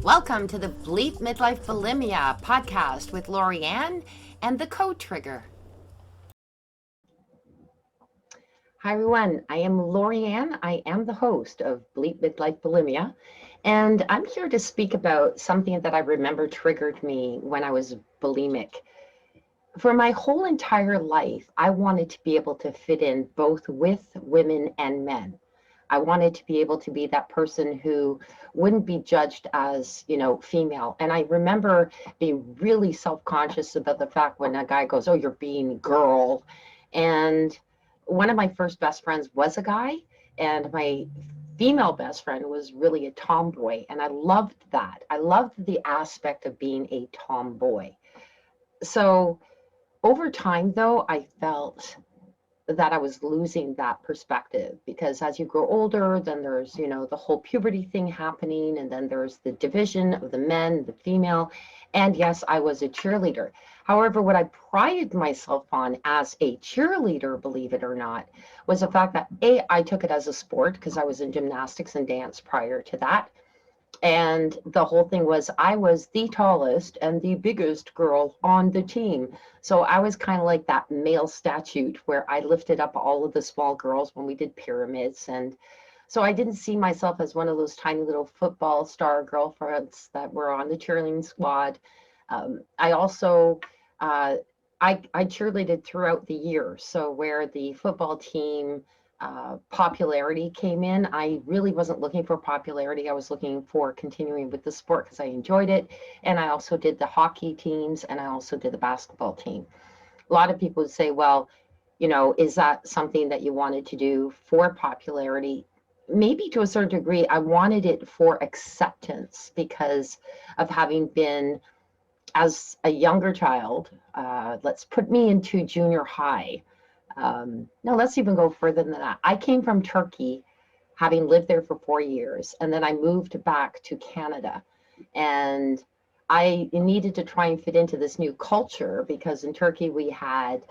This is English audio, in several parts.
Welcome to the Bleep Midlife Bulimia podcast with LaurieAnn and the Code Trigger. Hi everyone, I am LaurieAnn. I am the host of Bleep Midlife Bulimia, and I'm here to speak about something that I remember triggered me when I was bulimic. For my whole entire life, I wanted to be able to fit in both with women and men. I wanted to be able to be that person who wouldn't be judged as, female. And I remember being really self-conscious about the fact when a guy goes, "Oh, you're being girl." And one of my first best friends was a guy, and my female best friend was really a tomboy. And I loved that. I loved the aspect of being a tomboy. So over time, though, I felt that I was losing that perspective, because as you grow older, then there's, the whole puberty thing happening, and then there's the division of the men, the female. And yes, I was a cheerleader. However, what I prided myself on as a cheerleader, believe it or not, was the fact that I took it as a sport because I was in gymnastics and dance prior to that. And the whole thing was I was the tallest and the biggest girl on the team. So I was kind of like that male statute where I lifted up all of the small girls when we did pyramids. And so I didn't see myself as one of those tiny little football star girlfriends that were on the cheerleading squad. I also, I cheerleaded throughout the year. So where the football team popularity came in, I really wasn't looking for popularity. I was looking for continuing with the sport because I enjoyed it. And I also did the hockey teams, and I also did the basketball team. A lot of people would say, well, is that something that you wanted to do for popularity? Maybe to a certain degree. I wanted it for acceptance because of having been, as a younger child, let's put me into junior high. No, let's even go further than that. I came from Turkey, having lived there for 4 years, and then I moved back to Canada. And I needed to try and fit into this new culture because in Turkey we had,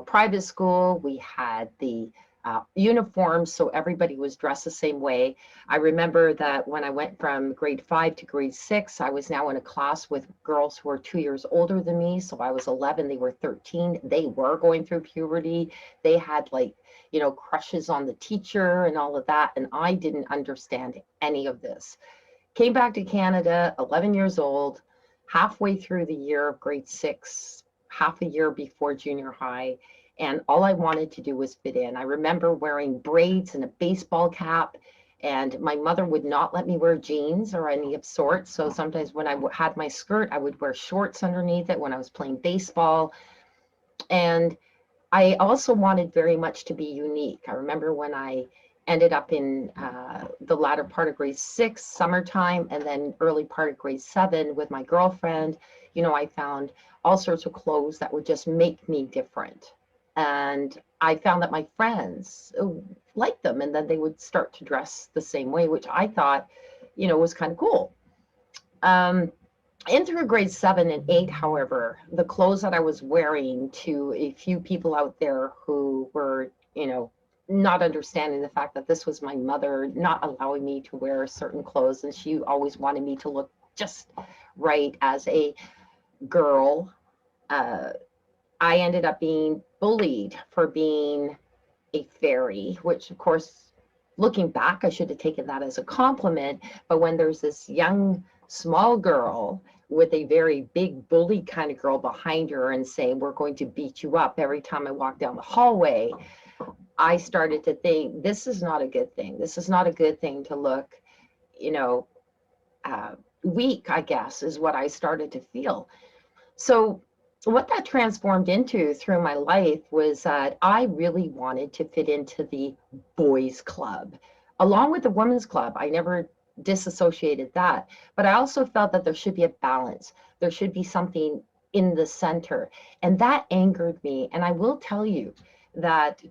private school, we had the uniforms, so everybody was dressed the same way. I remember that when I went from grade 5 to grade 6, I was now in a class with girls who were 2 years older than me. So I was 11, they were 13. They were going through puberty. They had crushes on the teacher and all of that. And I didn't understand any of this. Came back to Canada, 11 years old, halfway through the year of grade 6, half a year before junior high. And all I wanted to do was fit in. I remember wearing braids and a baseball cap, and my mother would not let me wear jeans or any of sorts. So sometimes when I had my skirt, I would wear shorts underneath it when I was playing baseball. And I also wanted very much to be unique. I remember when I ended up in the latter part of grade 6, summertime, and then early part of grade 7 with my girlfriend, I found all sorts of clothes that would just make me different. And I found that my friends liked them, and then they would start to dress the same way, which I thought, was kind of cool. In through grade 7 and 8, however, the clothes that I was wearing to a few people out there who were, not understanding the fact that this was my mother not allowing me to wear certain clothes, and she always wanted me to look just right as a girl. I ended up being bullied for being a fairy, which, of course, looking back, I should have taken that as a compliment. But when there's this young, small girl with a very big bully kind of girl behind her and saying, "We're going to beat you up every time I walk down the hallway," I started to think, this is not a good thing. This is not a good thing to look, weak, I guess, is what I started to feel. So what that transformed into through my life was that I really wanted to fit into the boys' club, along with the women's club. I never disassociated that, but I also felt that there should be a balance. There should be something in the center, and that angered me. And I will tell you that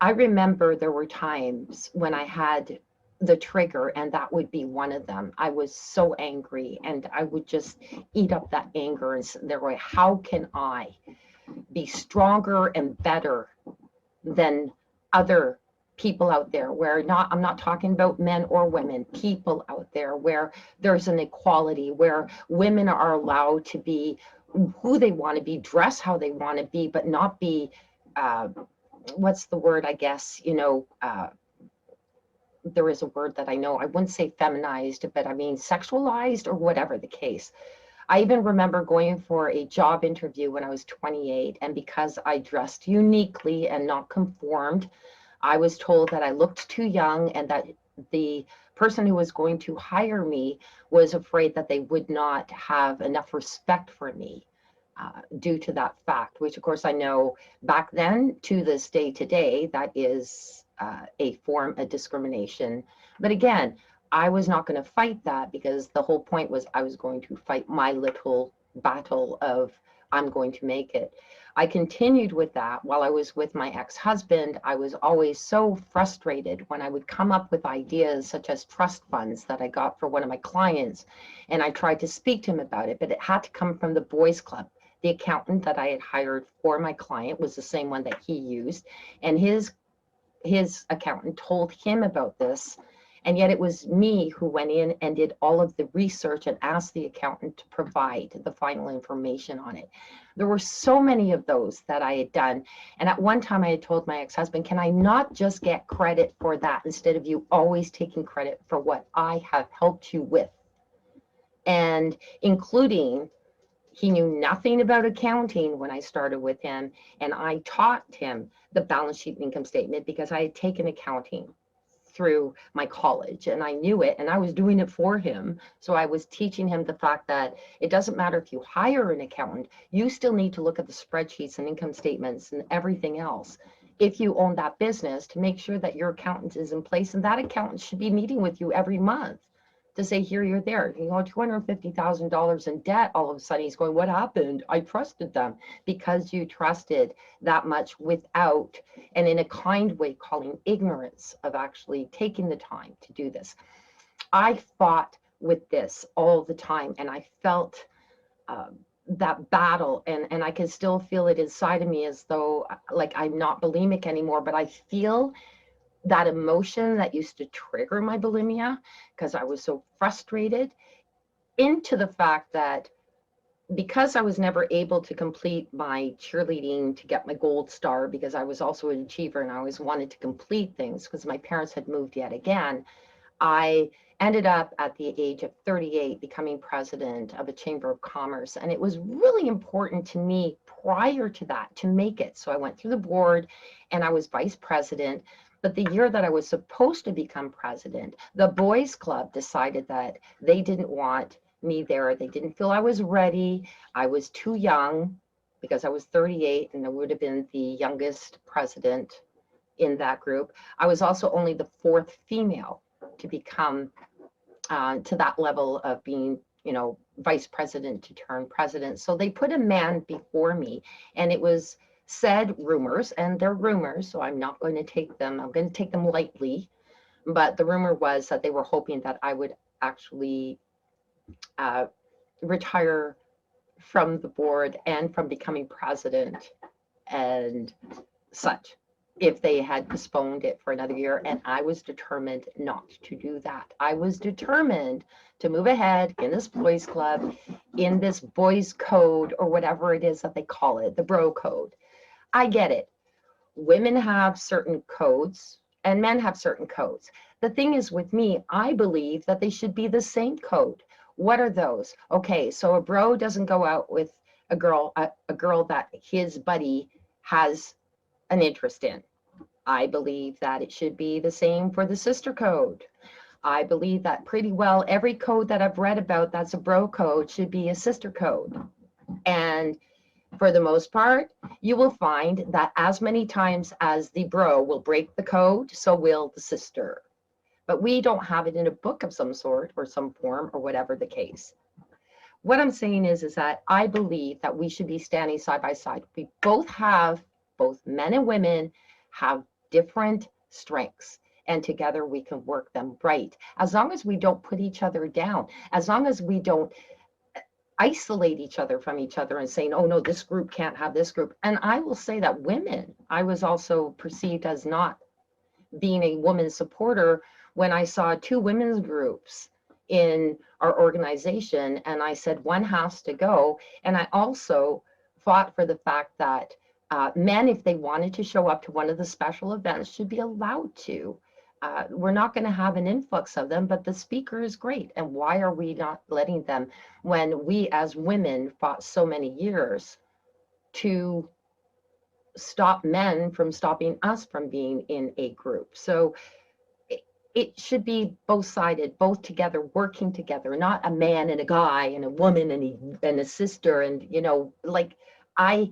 I remember there were times when I had the trigger, and that would be one of them. I was so angry, and I would just eat up that anger and there were, how can I be stronger and better than other people out there where I'm not talking about men or women, people out there where there's an equality, where women are allowed to be who they want to be, dress how they want to be, but not be, what's the word, I guess, there is a word that I know, I wouldn't say feminized, but I mean sexualized or whatever the case. I even remember going for a job interview when I was 28, and because I dressed uniquely and not conformed, I was told that I looked too young and that the person who was going to hire me was afraid that they would not have enough respect for me due to that fact, which of course I know back then to this day today, that is a form of discrimination. But again, I was not going to fight that because the whole point was I was going to fight my little battle of I'm going to make it. I continued with that while I was with my ex-husband. I was always so frustrated when I would come up with ideas such as trust funds that I got for one of my clients, and I tried to speak to him about it, but it had to come from the boys club. The accountant that I had hired for my client was the same one that he used, and his accountant told him about this. And yet it was me who went in and did all of the research and asked the accountant to provide the final information on it. There were so many of those that I had done. And at one time I had told my ex-husband, can I not just get credit for that instead of you always taking credit for what I have helped you with? And including, he knew nothing about accounting when I started with him. And I taught him the balance sheet and income statement because I had taken accounting through my college and I knew it and I was doing it for him. So I was teaching him the fact that it doesn't matter if you hire an accountant, you still need to look at the spreadsheets and income statements and everything else if you own that business to make sure that your accountant is in place, and that accountant should be meeting with you every month to say, here, you're there, $250,000 in debt. All of a sudden he's going, what happened? I trusted them. Because you trusted that much without, and in a kind way, calling ignorance of actually taking the time to do this. I fought with this all the time, and I felt that battle, and I can still feel it inside of me as though like I'm not bulimic anymore, but I feel that emotion that used to trigger my bulimia because I was so frustrated, into the fact that because I was never able to complete my cheerleading to get my gold star, because I was also an achiever and I always wanted to complete things because my parents had moved yet again, I ended up at the age of 38 becoming president of a chamber of commerce. And it was really important to me prior to that to make it. So I went through the board and I was vice president. But the year that I was supposed to become president, the boys club decided that they didn't want me there. They didn't feel I was ready. I was too young because I was 38 and I would have been the youngest president in that group. I was also only the fourth female to become to that level of being, vice president to turn president. So they put a man before me, and it was said rumors, and they're rumors, so I'm not going to take them, I'm going to take them lightly. But the rumor was that they were hoping that I would actually retire from the board and from becoming president and such, if they had postponed it for another year. And I was determined not to do that. I was determined to move ahead in this boys club, in this boys code, or whatever it is that they call it, the bro code. I get it. Women have certain codes and men have certain codes. The thing is with me, I believe that they should be the same code. What are those? Okay, so a bro doesn't go out with a girl that his buddy has an interest in. I believe that it should be the same for the sister code. I believe that pretty well every code that I've read about that's a bro code should be a sister code. And for the most part, you will find that as many times as the bro will break the code, so will the sister. But we don't have it in a book of some sort or some form or whatever the case. What I'm saying is that I believe that we should be standing side by side. We both men and women have different strengths, and together we can work them right. As long as we don't put each other down, as long as we don't isolate each other from each other and saying, oh no, this group can't have this group. And I will say that women, I was also perceived as not being a woman supporter when I saw two women's groups in our organization, and I said one has to go. And I also fought for the fact that men, if they wanted to show up to one of the special events, should be allowed to. We're not going to have an influx of them, but the speaker is great. And why are we not letting them when we as women fought so many years to stop men from stopping us from being in a group? So it should be both-sided, both together, working together, not a man and a guy and a woman and a sister. And, you know, like I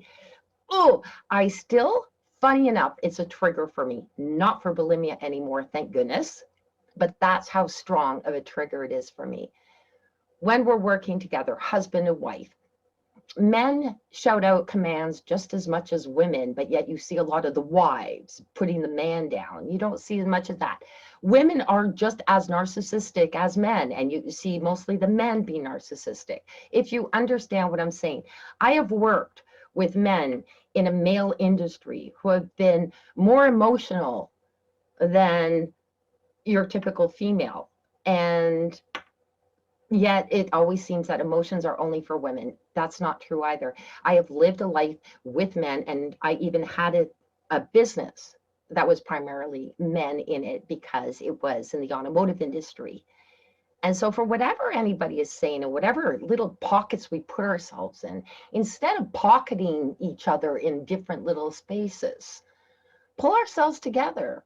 still, funny enough, it's a trigger for me, not for bulimia anymore, thank goodness. But that's how strong of a trigger it is for me. When we're working together, husband and wife, men shout out commands just as much as women, but yet you see a lot of the wives putting the man down. You don't see as much of that. Women are just as narcissistic as men, and you see mostly the men being narcissistic. If you understand what I'm saying, I have worked with men in a male industry who have been more emotional than your typical female. And yet it always seems that emotions are only for women. That's not true either. I have lived a life with men, and I even had a business that was primarily men in it because it was in the automotive industry. And so for whatever anybody is saying and whatever little pockets we put ourselves in, instead of pocketing each other in different little spaces, pull ourselves together.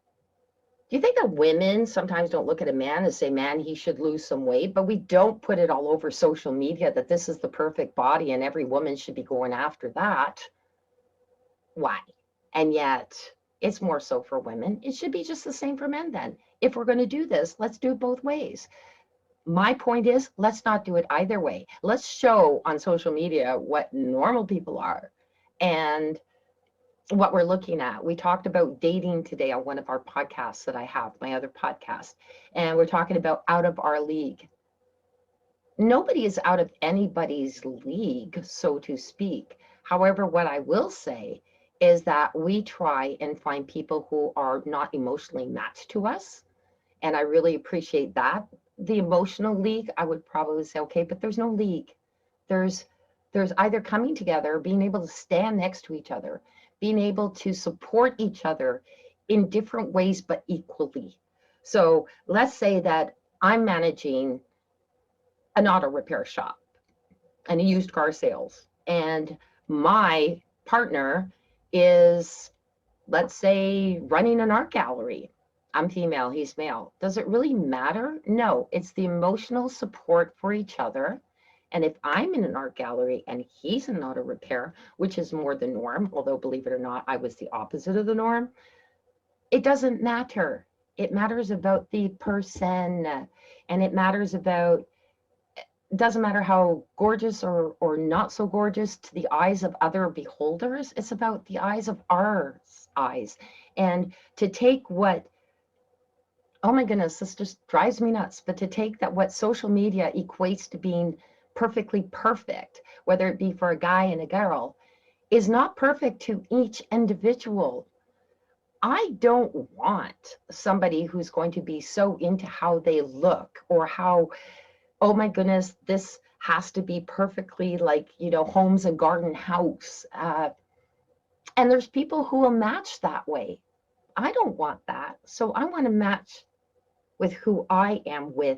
Do you think that women sometimes don't look at a man and say, man, he should lose some weight, but we don't put it all over social media that this is the perfect body and every woman should be going after that? Why? And yet it's more so for women. It should be just the same for men then. If we're going to do this, let's do it both ways. My point is, let's not do it either way. Let's show on social media what normal people are and what we're looking at. We talked about dating today on one of our podcasts that I have, my other podcast, and we're talking about out of our league. Nobody is out of anybody's league, so to speak. However, what I will say is that we try and find people who are not emotionally matched to us, and I really appreciate that. The emotional league, I would probably say, okay, but there's no league. There's either coming together, being able to stand next to each other, being able to support each other in different ways, but equally. So let's say that I'm managing an auto repair shop and a used car sales, and my partner is, let's say, running an art gallery. I'm female, he's male. Does it really matter? No, it's the emotional support for each other. And if I'm in an art gallery and he's in auto repair, which is more the norm, although believe it or not, I was the opposite of the norm, it doesn't matter. It matters about the person, and it matters about, doesn't matter how gorgeous or not so gorgeous to the eyes of other beholders. It's about the eyes of our eyes. And to take what, oh my goodness, this just drives me nuts, but to take that what social media equates to being perfectly perfect, whether it be for a guy and a girl, is not perfect to each individual. I don't want somebody who's going to be so into how they look or how, oh my goodness, this has to be perfectly like, Homes and Garden House. And there's people who will match that way. I don't want that. So I want to match with who I am with,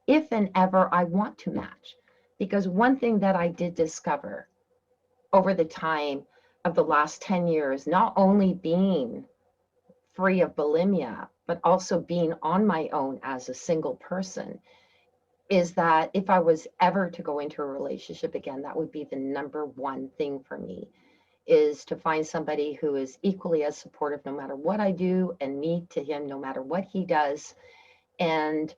if and ever I want to match. Because one thing that I did discover over the time of the last 10 years, not only being free of bulimia, but also being on my own as a single person, is that if I was ever to go into a relationship again, that would be the number one thing for me, is to find somebody who is equally as supportive no matter what I do, and me to him no matter what he does. And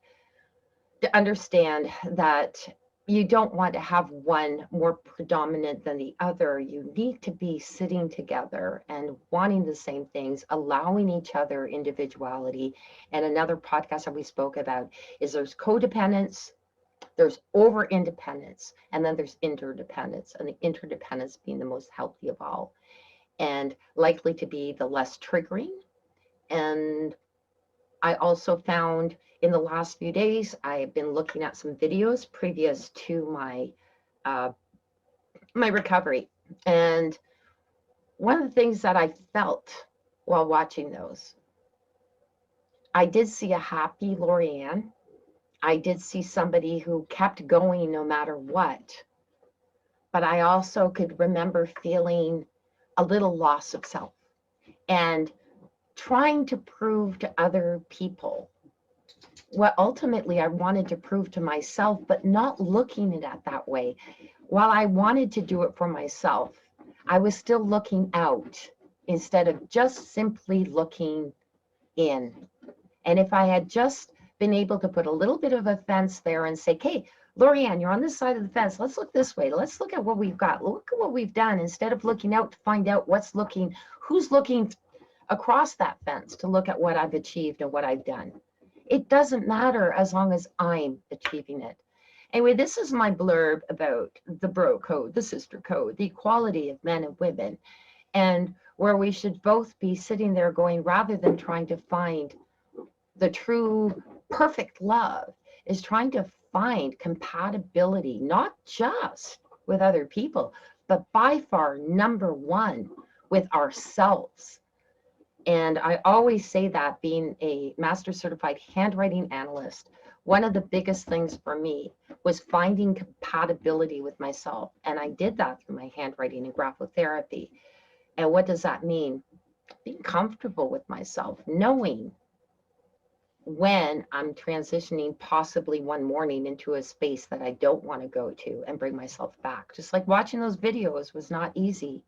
to understand that you don't want to have one more predominant than the other. You need to be sitting together and wanting the same things, allowing each other individuality. And another podcast that we spoke about is there's codependence, there's over independence, and then there's interdependence, and the interdependence being the most healthy of all and likely to be the less triggering and I also found in the last few days, I have been looking at some videos previous to my recovery. And one of the things that I felt while watching those, I did see a happy LaurieAnn. I did see somebody who kept going no matter what. But I also could remember feeling a little loss of self and trying to prove to other people what ultimately I wanted to prove to myself, but not looking at it that way. While I wanted to do it for myself, I was still looking out instead of just simply looking in. And if I had just been able to put a little bit of a fence there and say, hey, LaurieAnn, you're on this side of the fence. Let's look this way. Let's look at what we've got. Look at what we've done, instead of looking out to find out who's looking across that fence to look at what I've achieved and what I've done. It doesn't matter as long as I'm achieving it. Anyway, this is my blurb about the bro code, the sister code, the equality of men and women, and where we should both be sitting there going, rather than trying to find the true perfect love, is trying to find compatibility, not just with other people, but by far number one with ourselves. And I always say that, being a master certified handwriting analyst, one of the biggest things for me was finding compatibility with myself. And I did that through my handwriting and graphotherapy. And what does that mean? Being comfortable with myself, knowing when I'm transitioning possibly one morning into a space that I don't want to go to, and bring myself back. Just like watching those videos was not easy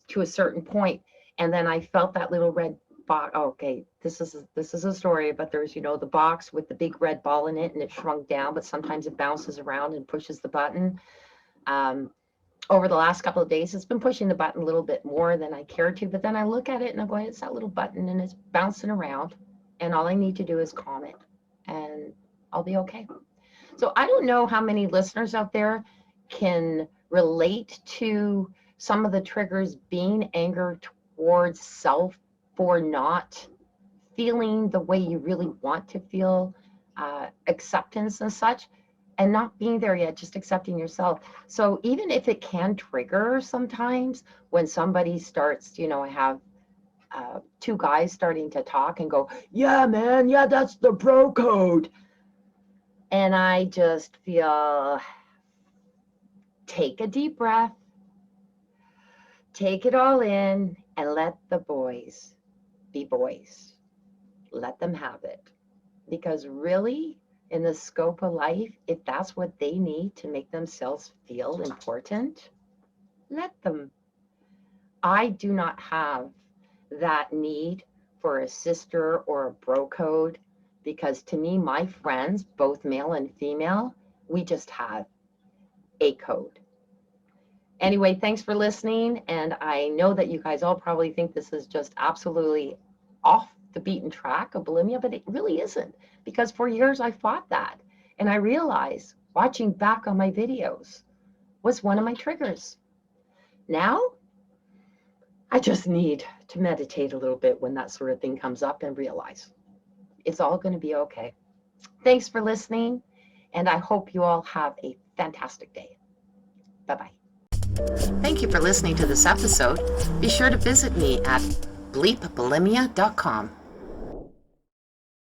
to a certain point. And then I felt that little red box. Okay, this is a story, but there's, the box with the big red ball in it, and it shrunk down, but sometimes it bounces around and pushes the button. Over the last couple of days, it's been pushing the button a little bit more than I cared to, but then I look at it and I'm going, it's that little button and it's bouncing around, and all I need to do is calm it and I'll be okay. So I don't know how many listeners out there can relate to some of the triggers, being anger towards self for not feeling the way you really want to feel, acceptance and such, and not being there yet, just accepting yourself. So even if it can trigger sometimes when somebody starts, I have two guys starting to talk and go, yeah, man, yeah, that's the bro code. And I just feel, take a deep breath, take it all in, and let the boys be boys. Let them have it. Because really, in the scope of life, if that's what they need to make themselves feel important, let them. I do not have that need for a sister or a bro code, because to me, my friends, both male and female, we just have a code. Anyway, thanks for listening. And I know that you guys all probably think this is just absolutely off the beaten track of bulimia, but it really isn't, because for years I fought that. And I realized watching back on my videos was one of my triggers. Now, I just need to meditate a little bit when that sort of thing comes up and realize it's all going to be okay. Thanks for listening, and I hope you all have a fantastic day. Bye-bye. Thank you for listening to this episode. Be sure to visit me at bleepbulimia.com.